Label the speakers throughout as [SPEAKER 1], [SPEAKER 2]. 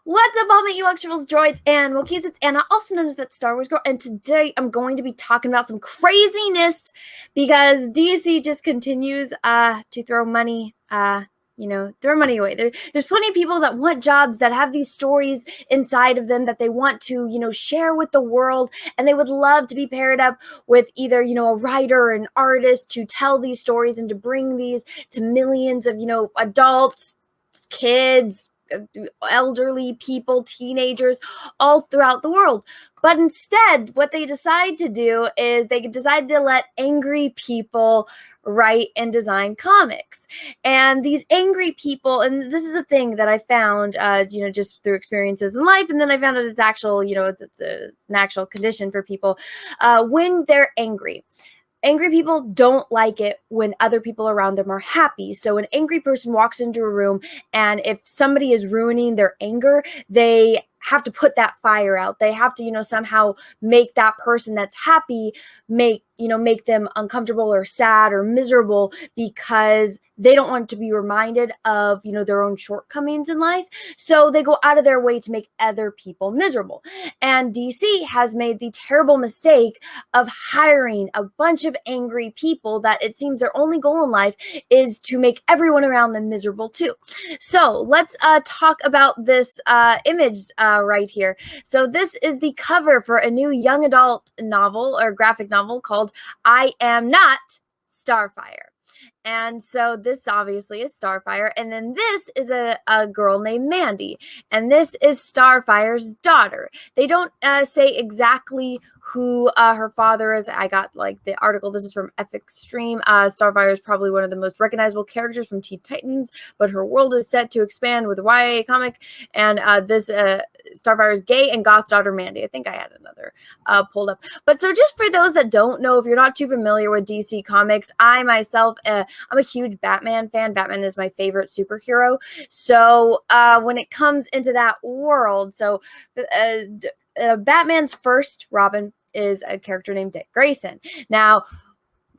[SPEAKER 1] What's up, all my Ewoks, droids, and Wookiees? It's Anna, also known as That Star Wars Girl, and today I'm going to be talking about some craziness because DC just continues to throw money, throw money away. There's plenty of people that want jobs that have these stories inside of them that they want to, share with the world, and they would love to be paired up with either, a writer or an artist to tell these stories and to bring these to millions of, adults, kids, elderly people, teenagers, all throughout the world. But instead, what they decide to do is they decide to let angry people write and design comics. And these angry people, and this is a thing that I found, just through experiences in life, and then I found out it's actual, it's an actual condition for people when they're angry. Angry people don't like it when other people around them are happy. So an angry person walks into a room, and if somebody is ruining their anger, they have to put that fire out. They have to, somehow make that person that's happy, make them uncomfortable or sad or miserable because they don't want to be reminded of, their own shortcomings in life. So they go out of their way to make other people miserable. And DC has made the terrible mistake of hiring a bunch of angry people that it seems their only goal in life is to make everyone around them miserable too. So let's talk about this image right here. So this is the cover for a new young adult novel or graphic novel called I Am Not Starfire. And so this obviously is Starfire. And then this is a girl named Mandy. And this is Starfire's daughter. They don't say exactly who her father is. I got the article. This is from F Extreme. Starfire is probably one of the most recognizable characters from Teen Titans, but her world is set to expand with a YA comic. And this Starfire's gay and goth daughter Mandy. I think I had another pulled up. But so just for those that don't know, if you're not too familiar with DC Comics, I myself, I'm a huge Batman fan. Batman is my favorite superhero. So when it comes into that world, so Batman's first Robin is a character named Dick Grayson. Now,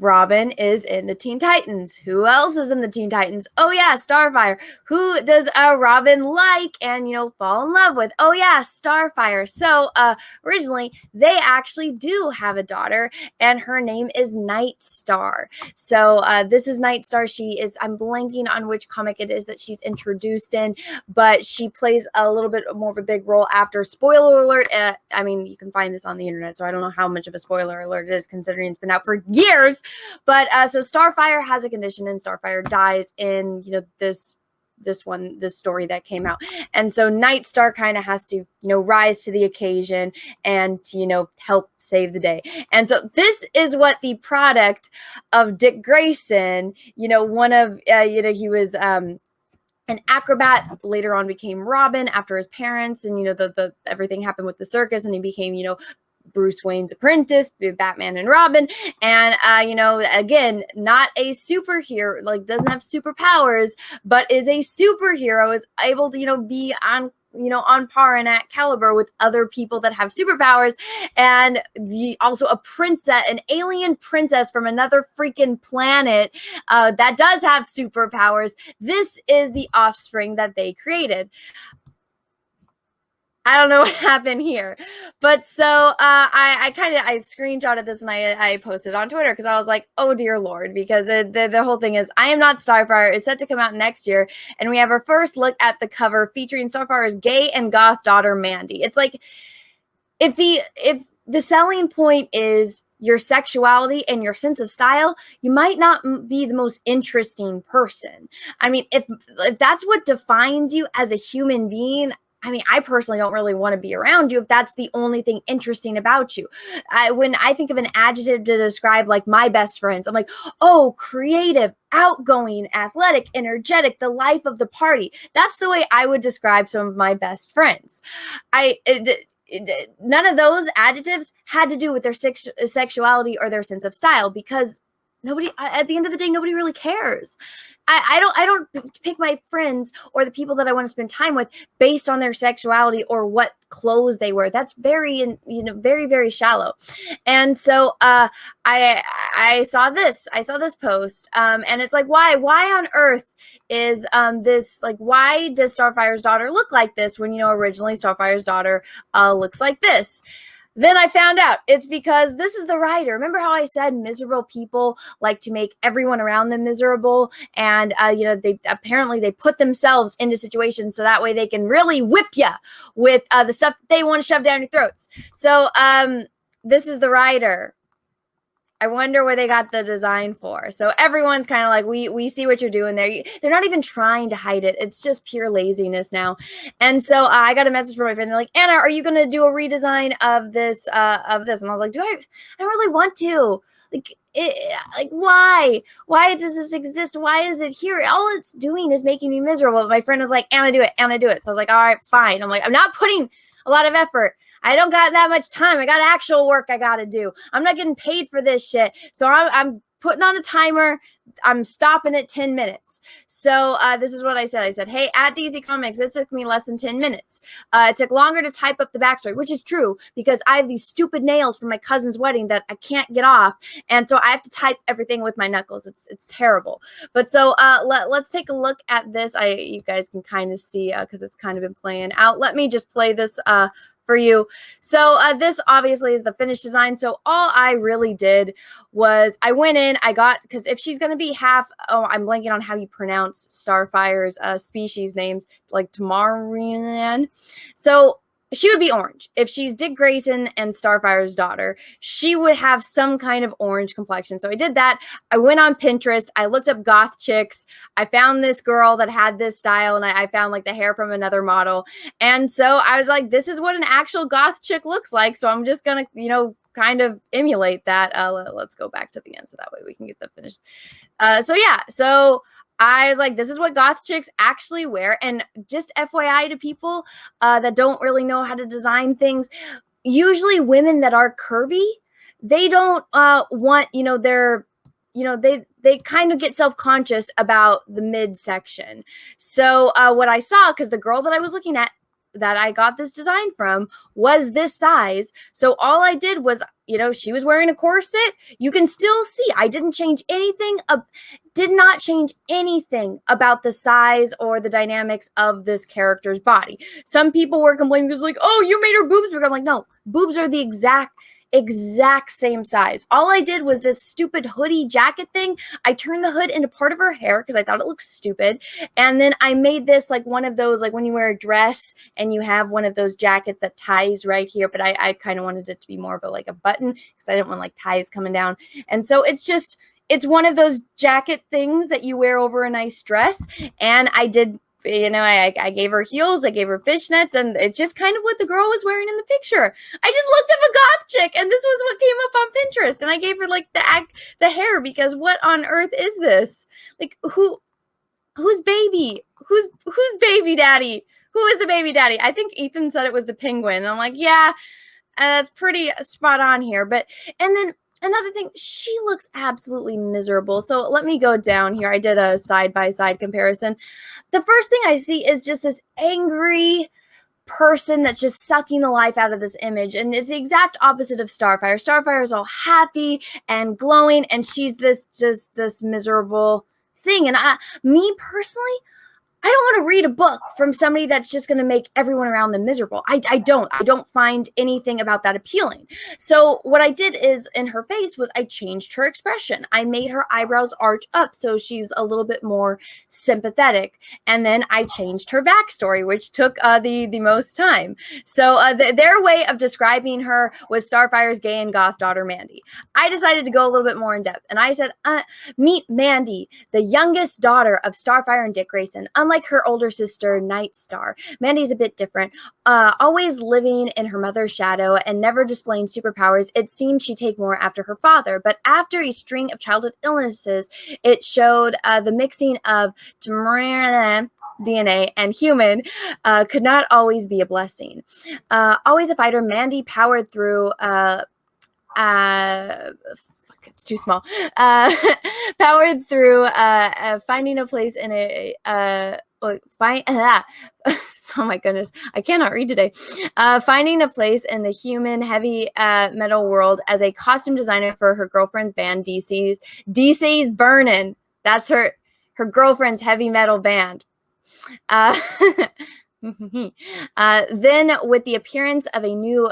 [SPEAKER 1] Robin is in the Teen Titans. Who else is in the Teen Titans? Oh yeah, Starfire. Who does Robin like and fall in love with? Oh yeah, Starfire. So originally they actually do have a daughter, and her name is Nightstar. So this is Nightstar. She is, I'm blanking on which comic it is that she's introduced in, but she plays a little bit more of a big role after. Spoiler alert. I mean, you can find this on the internet, so I don't know how much of a spoiler alert it is considering it's been out for years. But so Starfire has a condition, and Starfire dies in this story that came out. And so Nightstar kind of has to rise to the occasion and help save the day. And so this is what the product of Dick Grayson, one of he was an acrobat, later on became Robin after his parents, and the everything happened with the circus, and he became Bruce Wayne's apprentice, Batman and Robin. And again, not a superhero, doesn't have superpowers, but is a superhero, is able to be on on par and at caliber with other people that have superpowers. And also a princess, an alien princess from another freaking planet that does have superpowers. This is the offspring that they created. I don't know what happened here, but so I screenshotted this and I posted on Twitter because I was like, oh dear Lord, because the whole thing is I Am Not Starfire is set to come out next year, and we have our first look at the cover featuring Starfire's gay and goth daughter Mandy. It's like if the selling point is your sexuality and your sense of style, you might not be the most interesting person. I mean, if that's what defines you as a human being, I mean, I personally don't really want to be around you if that's the only thing interesting about you. When I think of an adjective to describe my best friends, I'm like, oh, creative, outgoing, athletic, energetic, the life of the party. That's the way I would describe some of my best friends. none of those adjectives had to do with their sexuality or their sense of style, because nobody, at the end of the day, nobody really cares. I don't pick my friends or the people that I want to spend time with based on their sexuality or what clothes they wear. That's very, very, very shallow. And so I saw this post, and it's like, why on earth is this, like, why does Starfire's daughter look like this when, originally Starfire's daughter looks like this? Then I found out it's because this is the writer. Remember how I said miserable people like to make everyone around them miserable? And, they put themselves into situations so that way they can really whip you with the stuff that they want to shove down your throats. So this is the writer. I wonder where they got the design for. So everyone's kind of like, we see what you're doing there. They're not even trying to hide it. It's just pure laziness now. And so I got a message from my friend. They're like, Anna, are you going to do a redesign of this? And I was like, I don't really want to. Why? Why does this exist? Why is it here? All it's doing is making me miserable. My friend was like, Anna, do it. Anna, do it. So I was like, all right, fine. I'm like, I'm not putting a lot of effort. I don't got that much time. I got actual work I got to do. I'm not getting paid for this shit. So I'm putting on a timer. I'm stopping at 10 minutes. So this is what I said. I said, hey, at DC Comics, this took me less than 10 minutes. It took longer to type up the backstory, which is true because I have these stupid nails from my cousin's wedding that I can't get off. And so I have to type everything with my knuckles. It's terrible. But so let's take a look at this. You guys can kind of see because it's kind of been playing out. Let me just play this for you. So this obviously is the finished design. So all I really did was I went in, because if she's going to be I'm blanking on how you pronounce Starfire's species names, like Tamarian. So she would be orange. If she's Dick Grayson and Starfire's daughter, she would have some kind of orange complexion. So I did that. I went on Pinterest. I looked up goth chicks. I found this girl that had this style, and I found like the hair from another model. And so I was like, this is what an actual goth chick looks like. So I'm just going to, kind of emulate that. Let's go back to the end so that way we can get the finished. So I was like, this is what goth chicks actually wear. And just FYI to people that don't really know how to design things, usually women that are curvy, they don't want, they kind of get self-conscious about the midsection. So what I saw, because the girl that I was looking at that I got this design from was this size. So all I did was, she was wearing a corset. You can still see I did not change anything about the size or the dynamics of this character's body. Some people were complaining, just like, oh, you made her boobs bigger. I'm like, no, boobs are the exact same size. All I did was this stupid hoodie jacket thing. I turned the hood into part of her hair because I thought it looked stupid. And then I made this like one of those, like when you wear a dress and you have one of those jackets that ties right here. But I kind of wanted it to be more of a button because I didn't want like ties coming down. And so it's one of those jacket things that you wear over a nice dress. And I did, I gave her heels, I gave her fishnets, and it's just kind of what the girl was wearing in the picture. I just looked up a goth chick, and this was what came up on Pinterest, and I gave her like the hair because what on earth is this? Like who's baby? Who's baby daddy? Who is the baby daddy? I think Ethan said it was the penguin. And I'm like, yeah, that's pretty spot on here. And then another thing, she looks absolutely miserable. So let me go down here. I did a side-by-side comparison. The first thing I see is just this angry person that's just sucking the life out of this image. And it's the exact opposite of Starfire. Starfire is all happy and glowing, and she's this miserable thing. And me personally, I don't want to read a book from somebody that's just going to make everyone around them miserable. I don't find anything about that appealing. So what I did is in her face was I changed her expression. I made her eyebrows arch up so she's a little bit more sympathetic. And then I changed her backstory, which took the most time. So their way of describing her was Starfire's gay and goth daughter, Mandy. I decided to go a little bit more in depth. And I said, meet Mandy, the youngest daughter of Starfire and Dick Grayson. Unlike her older sister, Nightstar, Mandy's a bit different. Always living in her mother's shadow and never displaying superpowers, it seemed she'd take more after her father. But after a string of childhood illnesses, it showed the mixing of DNA and human could not always be a blessing. Always a fighter, Mandy powered through it's too small. Powered through finding a place in oh my goodness, I cannot read today. Finding a place in the human heavy metal world as a costume designer for her girlfriend's band, DC's Burnin'. That's her girlfriend's heavy metal band. Then, with the appearance of a new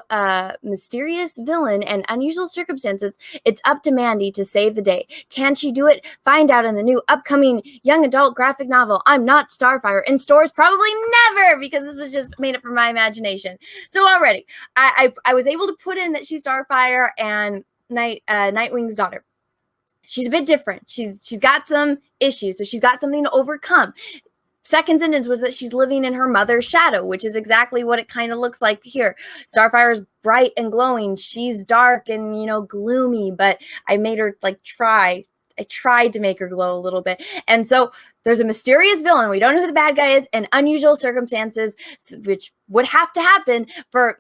[SPEAKER 1] mysterious villain and unusual circumstances, it's up to Mandy to save the day. Can she do it? Find out in the new upcoming young adult graphic novel, I'm Not Starfire, in stores probably never, because this was just made up from my imagination. So already, I was able to put in that she's Starfire and Nightwing's daughter. She's a bit different. She's got some issues, so she's got something to overcome. Second sentence was that she's living in her mother's shadow, which is exactly what it kind of looks like here. Starfire is bright and glowing. She's dark and, gloomy, but I made her try. I tried to make her glow a little bit. And so there's a mysterious villain. We don't know who the bad guy is, and unusual circumstances, which would have to happen for,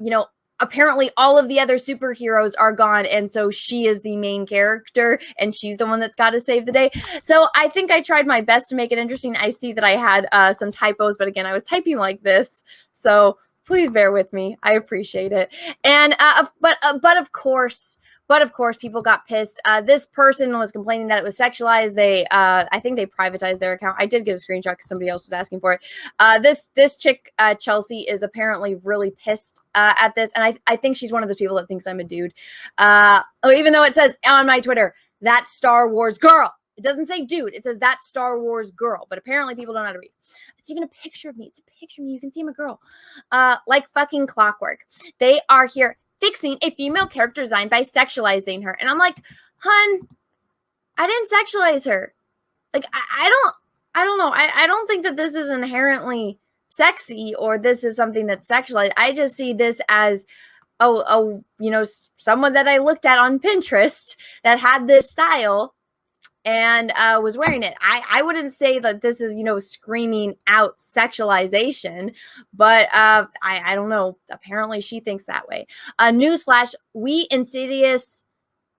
[SPEAKER 1] apparently all of the other superheroes are gone, and so she is the main character, and she's the one that's got to save the day. So I think I tried my best to make it interesting. I see that I had some typos, but again, I was typing like this, so please bear with me. I appreciate it. And but of course, people got pissed. This person was complaining that it was sexualized. I think they privatized their account. I did get a screenshot because somebody else was asking for it. This chick, Chelsea, is apparently really pissed at this. And I think she's one of those people that thinks I'm a dude. Even though it says on my Twitter, that Star Wars girl. It doesn't say dude. It says that Star Wars girl. But apparently people don't know how to read. It's even a picture of me. It's a picture of me. You can see I'm a girl. Like fucking clockwork. They are here fixing a female character design by sexualizing her. And I'm like, hun, I didn't sexualize her. Like, I don't know. I don't think that this is inherently sexy or this is something that's sexualized. I just see this as, someone that I looked at on Pinterest that had this style and was wearing it. I wouldn't say that this is, screaming out sexualization, but I don't know. Apparently she thinks that way. Newsflash, we Insidious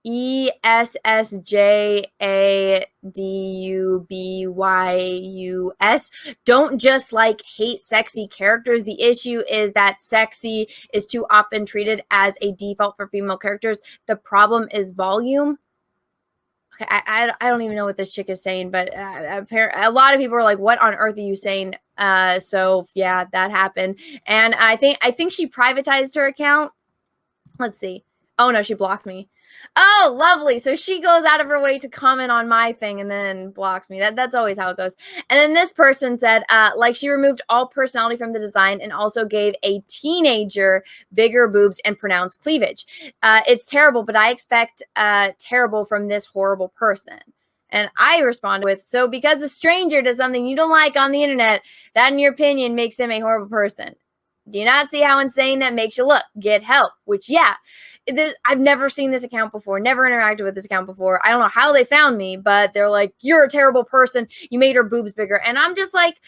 [SPEAKER 1] ESSJADUBYUS don't just hate sexy characters. The issue is that sexy is too often treated as a default for female characters. The problem is volume. Okay, I don't even know what this chick is saying, but apparently a lot of people are like, "What on earth are you saying?" So yeah, that happened, and I think she privatized her account. Let's see. Oh no, she blocked me. Oh, lovely. So she goes out of her way to comment on my thing and then blocks me. That's always how it goes. And then this person said, she removed all personality from the design and also gave a teenager bigger boobs and pronounced cleavage. It's terrible, but I expect terrible from this horrible person. And I responded with, so because a stranger does something you don't like on the internet, that in your opinion makes them a horrible person. Do you not see how insane that makes you look? Get help. Which, yeah, I've never seen this account before, never interacted with this account before. I don't know how they found me, but they're like, you're a terrible person. You made her boobs bigger. And I'm just like,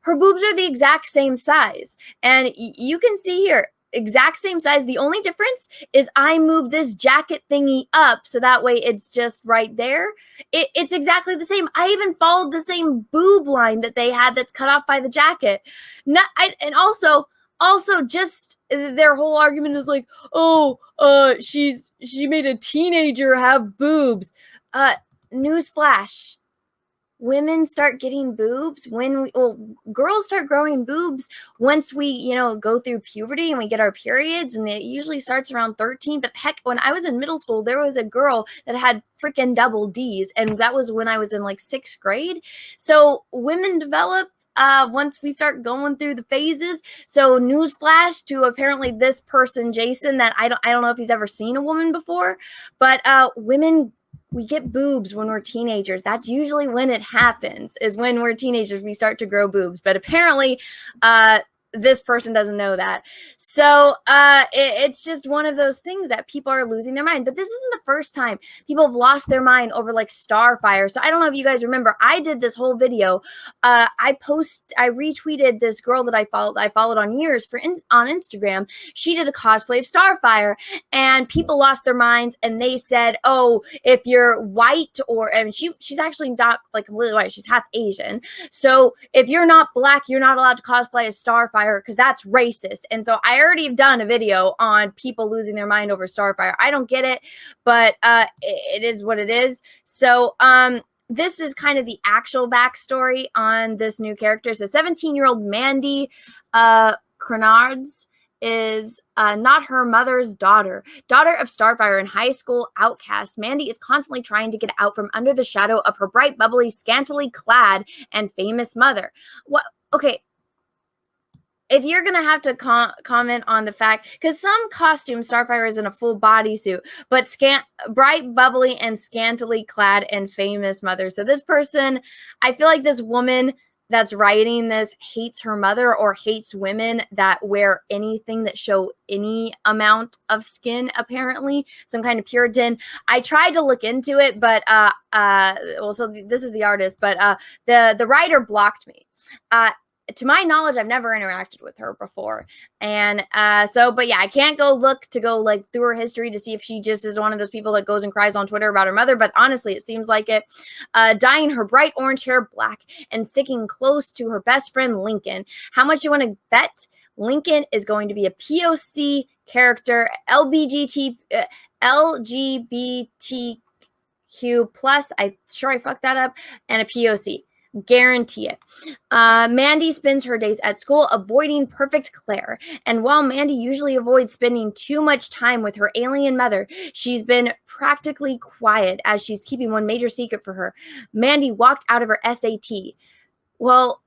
[SPEAKER 1] her boobs are the exact same size. And you can see here, exact same size. The only difference is I moved this jacket thingy up so that way it's just right there. It's exactly the same. I even followed the same boob line that they had that's cut off by the jacket. And also, just their whole argument is like, she made a teenager have boobs. Newsflash. Women start getting boobs girls start growing boobs once we, go through puberty and we get our periods, and it usually starts around 13. But heck, when I was in middle school, there was a girl that had freaking double D's, and that was when I was in 6th grade. So women develop once we start going through the phases. So newsflash to apparently this person, Jason, that I don't know if he's ever seen a woman before, but women, we get boobs when we're teenagers. That's usually when it happens, is when we're teenagers, we start to grow boobs. But apparently this person doesn't know that. So it's just one of those things that people are losing their mind. But this isn't the first time people have lost their mind over like Starfire. So I don't know if you guys remember, I did this whole video. I retweeted this girl that I followed on years on Instagram. She did a cosplay of Starfire, and people lost their minds, and they said, oh, if you're white, and she's actually not like completely white, she's half Asian. So if you're not black, you're not allowed to cosplay as Starfire because that's racist. And so I already have done a video on people losing their mind over Starfire. I don't get it, but it is what it is. So this is kind of the actual backstory on this new character. So 17-year-old Mandy Cronards is not her mother's daughter of Starfire and high school outcast. Mandy is constantly trying to get out from under the shadow of her bright, bubbly, scantily clad, and famous mother. What? Okay. If you're going to have to comment on the fact, because some costumes, Starfire is in a full bodysuit, but bright, bubbly, and scantily clad and famous mother. So this person, I feel like this woman that's writing this hates her mother or hates women that wear anything that show any amount of skin, apparently. Some kind of Puritan. I tried to look into it, but, so this is the artist, but the writer blocked me. To my knowledge, I've never interacted with her before. And but yeah, I can't go like through her history to see if she just is one of those people that goes and cries on Twitter about her mother. But honestly, it seems like it. Dyeing her bright orange hair black and sticking close to her best friend, Lincoln. How much you want to bet Lincoln is going to be a POC character, LGBTQ plus, I'm sure I fucked that up, and a POC. Guarantee it. Mandy spends her days at school avoiding perfect Claire. And while Mandy usually avoids spending too much time with her alien mother, she's been practically quiet as she's keeping one major secret for her. Mandy walked out of her SAT. Well,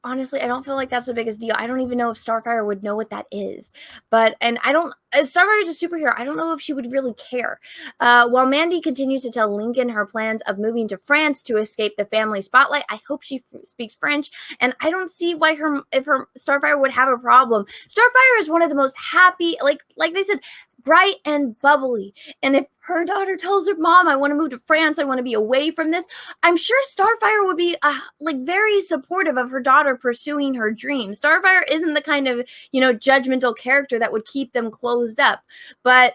[SPEAKER 1] honestly, I don't feel like that's the biggest deal. I don't even know if Starfire would know what that is. Starfire is a superhero. I don't know if she would really care. While Mandy continues to tell Lincoln her plans of moving to France to escape the family spotlight, I hope she speaks French. And I don't see why if her Starfire would have a problem. Starfire is one of the most happy, like they said, bright and bubbly. And if her daughter tells her mom, I want to move to France, I want to be away from this, I'm sure Starfire would be very supportive of her daughter pursuing her dreams. Starfire isn't the kind of, judgmental character that would keep them closed up. But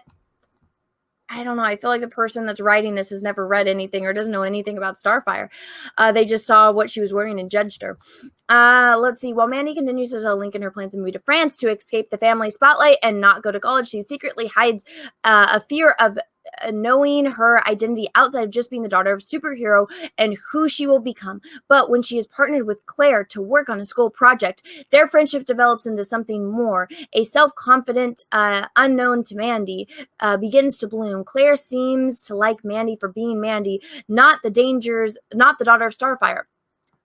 [SPEAKER 1] I don't know. I feel like the person that's writing this has never read anything or doesn't know anything about Starfire. They just saw what she was wearing and judged her. Let's see. While Mandy continues to tell Lincoln her plans to move to France to escape the family spotlight and not go to college, she secretly hides a fear of knowing her identity outside of just being the daughter of a superhero and who she will become. But when she is partnered with Claire to work on a school project, their friendship develops into something more. A self-confident unknown to Mandy begins to bloom. Claire seems to like Mandy for being Mandy, not the daughter of Starfire.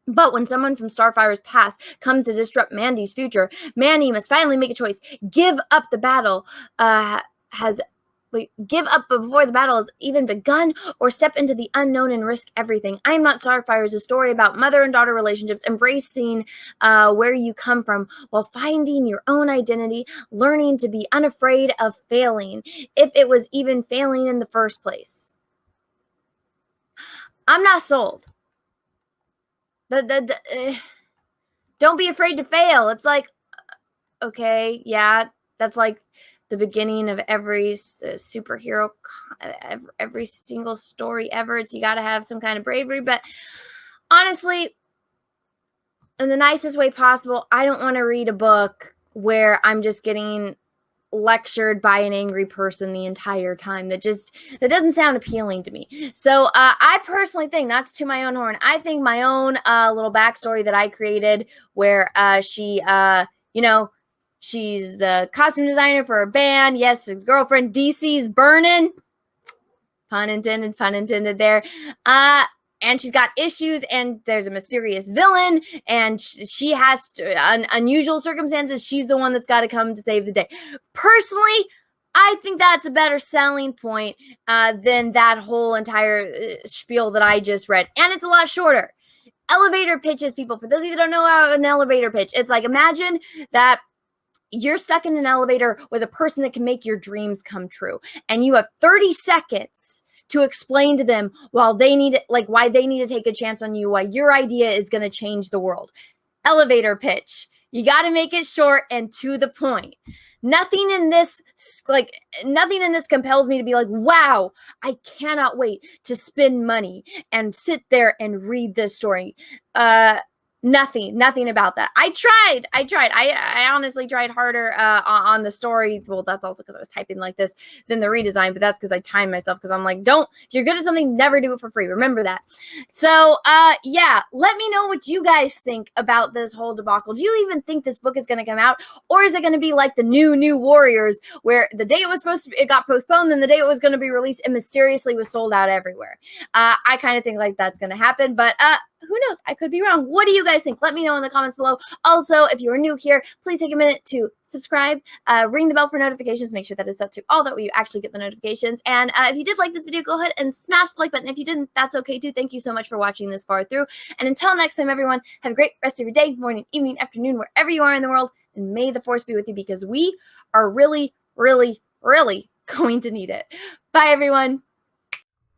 [SPEAKER 1] But when someone from Starfire's past comes to disrupt Mandy's future, Mandy must finally make a choice. Give up before the battle has even begun, or step into the unknown and risk everything. I Am Not Starfire is a story about mother and daughter relationships, embracing where you come from while finding your own identity, learning to be unafraid of failing, if it was even failing in the first place. I'm not sold. Don't be afraid to fail. It's like, okay, yeah, that's like the beginning of every superhero, every single story ever. It's you got to have some kind of bravery. But honestly, in the nicest way possible, I don't want to read a book where I'm just getting lectured by an angry person the entire time. That doesn't sound appealing to me. So I personally think, not to toot my own horn, I think my own little backstory that I created where she's the costume designer for a band. Yes, his girlfriend DC's burning. Pun intended there. And she's got issues, and there's a mysterious villain, and she has unusual circumstances. She's the one that's got to come to save the day. Personally, I think that's a better selling point than that whole entire spiel that I just read. And it's a lot shorter. Elevator pitches, people. For those of you that don't know how an elevator pitch, it's like, imagine that you're stuck in an elevator with a person that can make your dreams come true, and you have 30 seconds to explain to them why they need to take a chance on you, why your idea is going to change the world. Elevator pitch. You got to make it short and to the point. Nothing in this compels me to be like, wow, I cannot wait to spend money and sit there and read this story. Nothing about that. I tried. I honestly tried harder on the story. Well, that's also because I was typing like this than the redesign, but that's because I timed myself, because I'm like, if you're good at something, never do it for free. Remember that. So, yeah, let me know what you guys think about this whole debacle. Do you even think this book is going to come out? Or is it going to be like the New Warriors, where the day it got postponed, then the day it was going to be released, and mysteriously was sold out everywhere? I kind of think like that's going to happen, but who knows? I could be wrong. What do you guys think? Let me know in the comments below. Also, if you are new here, please take a minute to subscribe, ring the bell for notifications, make sure that is set to all, that way you actually get the notifications. And if you did like this video, go ahead and smash the like button. If you didn't, that's okay too. Thank you so much for watching this far through. And until next time, everyone, have a great rest of your day, morning, evening, afternoon, wherever you are in the world. And may the force be with you, because we are really, really, really going to need it. Bye, everyone.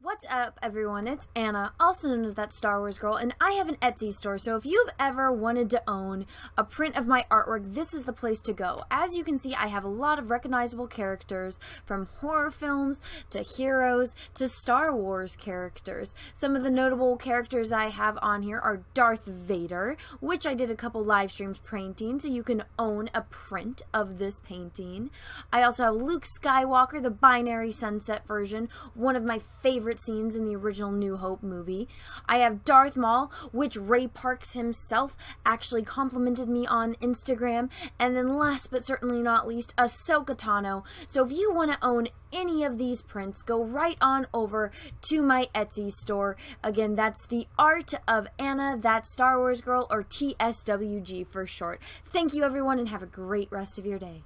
[SPEAKER 1] What's up, everyone? It's Anna, also known as That Star Wars Girl, and I have an Etsy store, so if you've ever wanted to own a print of my artwork, this is the place to go. As you can see, I have a lot of recognizable characters, from horror films to heroes to Star Wars characters. Some of the notable characters I have on here are Darth Vader, which I did a couple live streams painting, so you can own a print of this painting. I also have Luke Skywalker, the binary sunset version, one of my favorite scenes in the original New Hope movie. I have Darth Maul, which Ray Parks himself actually complimented me on Instagram. And then last but certainly not least, Ahsoka Tano. So if you want to own any of these prints, go right on over to my Etsy store. Again, that's The Art of Anna, That Star Wars Girl, or TSWG for short. Thank you, everyone, and have a great rest of your day.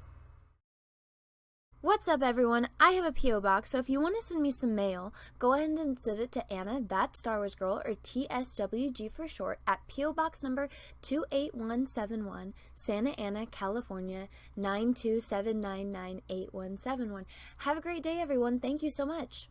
[SPEAKER 1] What's up, everyone? I have a P.O. box, so if you want to send me some mail, go ahead and send it to Anna, That Star Wars Girl, or TSWG for short, at P.O. Box number 28171, Santa Ana, California, 927998171. Have a great day, everyone. Thank you so much.